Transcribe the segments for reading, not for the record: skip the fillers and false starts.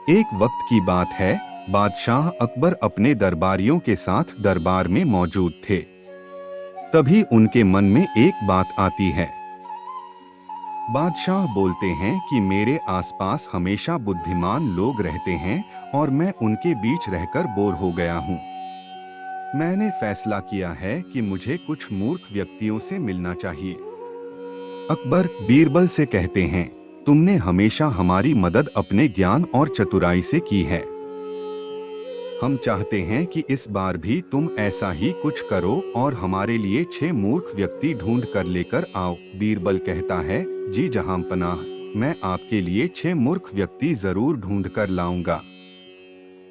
एक वक्त की बात है, बादशाह अकबर अपने दरबारियों के साथ दरबार में मौजूद थे। तभी उनके मन में एक बात आती है। बादशाह बोलते हैं कि मेरे आसपास हमेशा बुद्धिमान लोग रहते हैं और मैं उनके बीच रहकर बोर हो गया हूँ। मैंने फैसला किया है कि मुझे कुछ मूर्ख व्यक्तियों से मिलना चाहिए। अकबर बीरबल से कहते हैं, तुमने हमेशा हमारी मदद अपने ज्ञान और चतुराई से की है। हम चाहते हैं कि इस बार भी तुम ऐसा ही कुछ करो और हमारे लिए 6 मूर्ख व्यक्ति ढूंढ कर लेकर आओ। बीरबल कहता है, जी जहांपनाह, मैं आपके लिए 6 मूर्ख व्यक्ति जरूर ढूंढ कर लाऊंगा।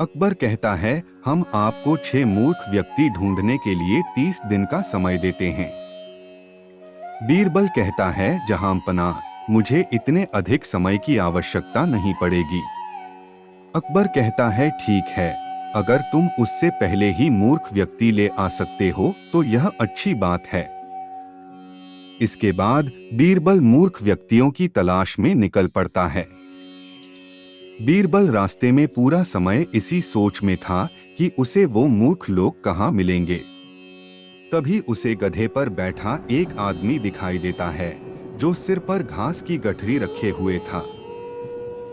अकबर कहता है, हम आपको 6 मूर्ख व्यक्ति ढूंढने के लिए 30 दिन का समय देते हैं। बीरबल कहता है, जहांपनाह, मुझे इतने अधिक समय की आवश्यकता नहीं पड़ेगी। अकबर कहता है, ठीक है, अगर तुम उससे पहले ही मूर्ख व्यक्ति ले आ सकते हो तो यह अच्छी बात है। इसके बाद बीरबल मूर्ख व्यक्तियों की तलाश में निकल पड़ता है। बीरबल रास्ते में पूरा समय इसी सोच में था कि उसे वो मूर्ख लोग कहाँ मिलेंगे। तभी उसे गधे पर बैठा एक आदमी दिखाई देता है, जो सिर पर घास की गठरी रखे हुए था।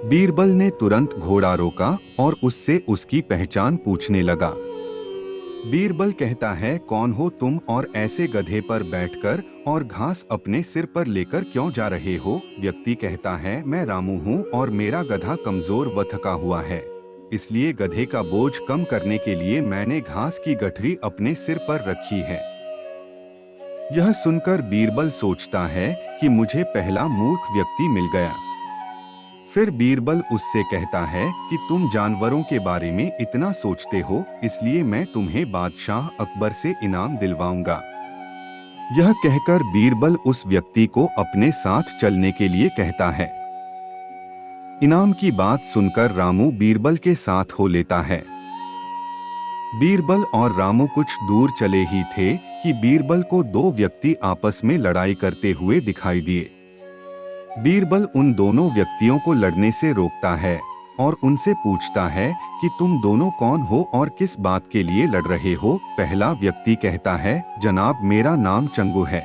बीरबल ने तुरंत घोड़ा रोका और उससे उसकी पहचान पूछने लगा। बीरबल कहता है, कौन हो तुम और ऐसे गधे पर बैठकर और घास अपने सिर पर लेकर क्यों जा रहे हो? व्यक्ति कहता है, मैं रामू हूँ और मेरा गधा कमजोर व थका हुआ है, इसलिए गधे का बोझ कम करने के लिए मैंने घास की गठरी अपने सिर पर रखी है। यह सुनकर बीरबल सोचता है कि मुझे पहला मूर्ख व्यक्ति मिल गया। फिर बीरबल उससे कहता है कि तुम जानवरों के बारे में इतना सोचते हो, इसलिए मैं तुम्हें बादशाह अकबर से इनाम दिलवाऊंगा। यह कहकर बीरबल उस व्यक्ति को अपने साथ चलने के लिए कहता है। इनाम की बात सुनकर रामू बीरबल के साथ हो लेता है। बीरबल और रामू कुछ दूर चले ही थे कि बीरबल को 2 व्यक्ति आपस में लड़ाई करते हुए दिखाई दिए। बीरबल उन दोनों व्यक्तियों को लड़ने से रोकता है और उनसे पूछता है कि तुम दोनों कौन हो और किस बात के लिए लड़ रहे हो? पहला व्यक्ति कहता है, जनाब मेरा नाम चंगू है।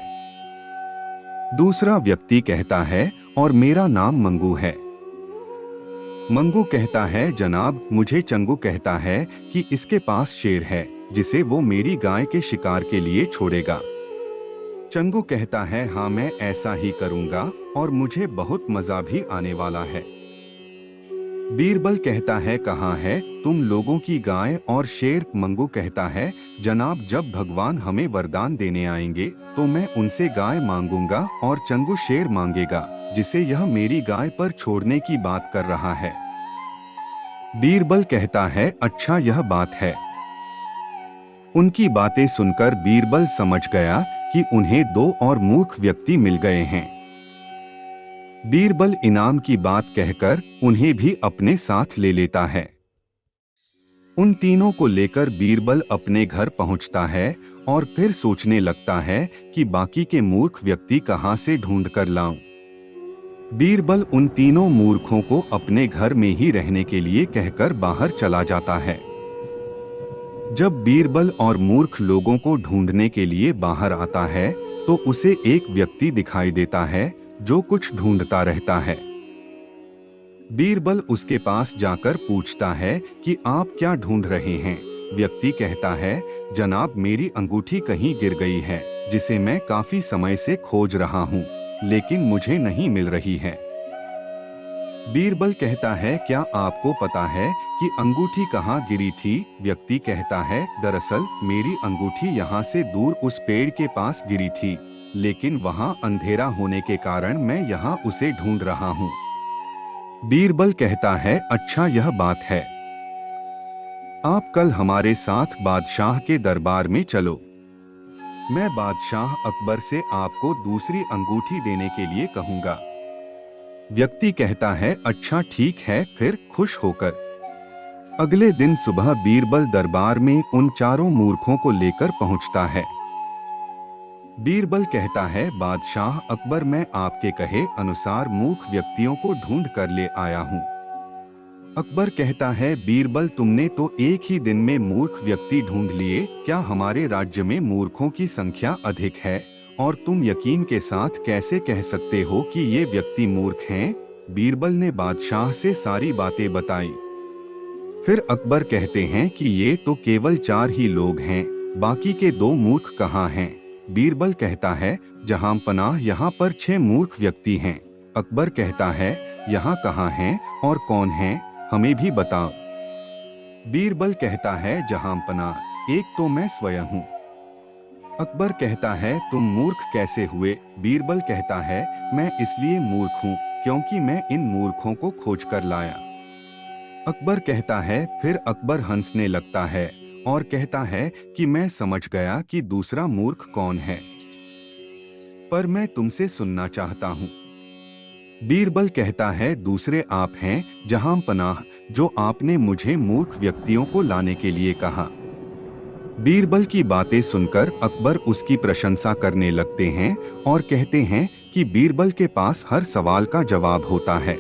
दूसरा व्यक्ति कहता है, और मेरा नाम मंगू है। मंगू कहता है, जनाब मुझे चंगू कहता है कि इसके पास शेर है जिसे वो मेरी गाय के शिकार के लिए छोड़ेगा। चंगू कहता है, हाँ मैं ऐसा ही करूंगा और मुझे बहुत मजा भी आने वाला है। बीरबल कहता है, कहाँ है तुम लोगों की गाय और शेर? मंगू कहता है, जनाब जब भगवान हमें वरदान देने आएंगे तो मैं उनसे गाय मांगूंगा और चंगू शेर मांगेगा जिसे यह मेरी गाय पर छोड़ने की बात कर रहा है। बीरबल कहता है, अच्छा यह बात है। उनकी बातें सुनकर बीरबल समझ गया कि उन्हें 2 और मूर्ख व्यक्ति मिल गए हैं। बीरबल इनाम की बात कहकर उन्हें भी अपने साथ ले लेता है। उन तीनों को लेकर बीरबल अपने घर पहुंचता है और फिर सोचने लगता है कि बाकी के मूर्ख व्यक्ति कहां से ढूंढ कर लाऊं। बीरबल उन तीनों मूर्खों को अपने घर में ही रहने के लिए कहकर बाहर चला जाता है। जब बीरबल और मूर्ख लोगों को ढूंढने के लिए बाहर आता है तो उसे एक व्यक्ति दिखाई देता है जो कुछ ढूंढता रहता है। बीरबल उसके पास जाकर पूछता है कि आप क्या ढूंढ रहे हैं? व्यक्ति कहता है, जनाब मेरी अंगूठी कहीं गिर गई है जिसे मैं काफी समय से खोज रहा हूँ, लेकिन मुझे नहीं मिल रही है। बीरबल कहता है, क्या आपको पता है कि अंगूठी कहाँ गिरी थी? व्यक्ति कहता है, दरअसल मेरी अंगूठी यहाँ से दूर उस पेड़ के पास गिरी थी, लेकिन वहाँ अंधेरा होने के कारण मैं यहाँ उसे ढूंढ रहा हूँ। बीरबल कहता है, अच्छा यह बात है, आप कल हमारे साथ बादशाह के दरबार में चलो। मैं बादशाह अकबर से आपको दूसरी अंगूठी देने के लिए कहूँगा। व्यक्ति कहता है, अच्छा ठीक है। फिर खुश होकर अगले दिन सुबह बीरबल दरबार में उन 4 मूर्खों को लेकर पहुंचता है। बीरबल कहता है, बादशाह अकबर मैं आपके कहे अनुसार मूर्ख व्यक्तियों को ढूंढ कर ले आया हूं। अकबर कहता है, बीरबल तुमने तो एक ही दिन में मूर्ख व्यक्ति ढूंढ लिए। क्या हमारे राज्य में मूर्खों की संख्या अधिक है? और तुम यकीन के साथ कैसे कह सकते हो कि ये व्यक्ति मूर्ख हैं? बीरबल ने बादशाह से सारी बातें बताई। फिर अकबर कहते हैं कि ये तो केवल 4 ही लोग हैं, बाकी के 2 मूर्ख कहाँ हैं? बीरबल कहता है, जहां पनाह यहाँ पर 6 मूर्ख व्यक्ति हैं। अकबर कहता है, यहाँ कहाँ हैं और कौन हैं? हमें भी बताओ। बीरबल कहता है, जहां पनाह, एक तो मैं स्वयं हूँ। अकबर कहता है, तुम मूर्ख कैसे हुए? बीरबल कहता है, मैं इसलिए मूर्ख हूँ क्योंकि मैं इन मूर्खों को खोज कर लाया। अकबर कहता है, फिर अकबर हंसने लगता है और कहता है कि मैं समझ गया कि दूसरा मूर्ख कौन है, पर मैं तुमसे सुनना चाहता हूँ। बीरबल कहता है, दूसरे आप हैं जहां पनाह, जो आपने मुझे मूर्ख व्यक्तियों को लाने के लिए कहा। बीरबल की बातें सुनकर अकबर उसकी प्रशंसा करने लगते हैं और कहते हैं कि बीरबल के पास हर सवाल का जवाब होता है।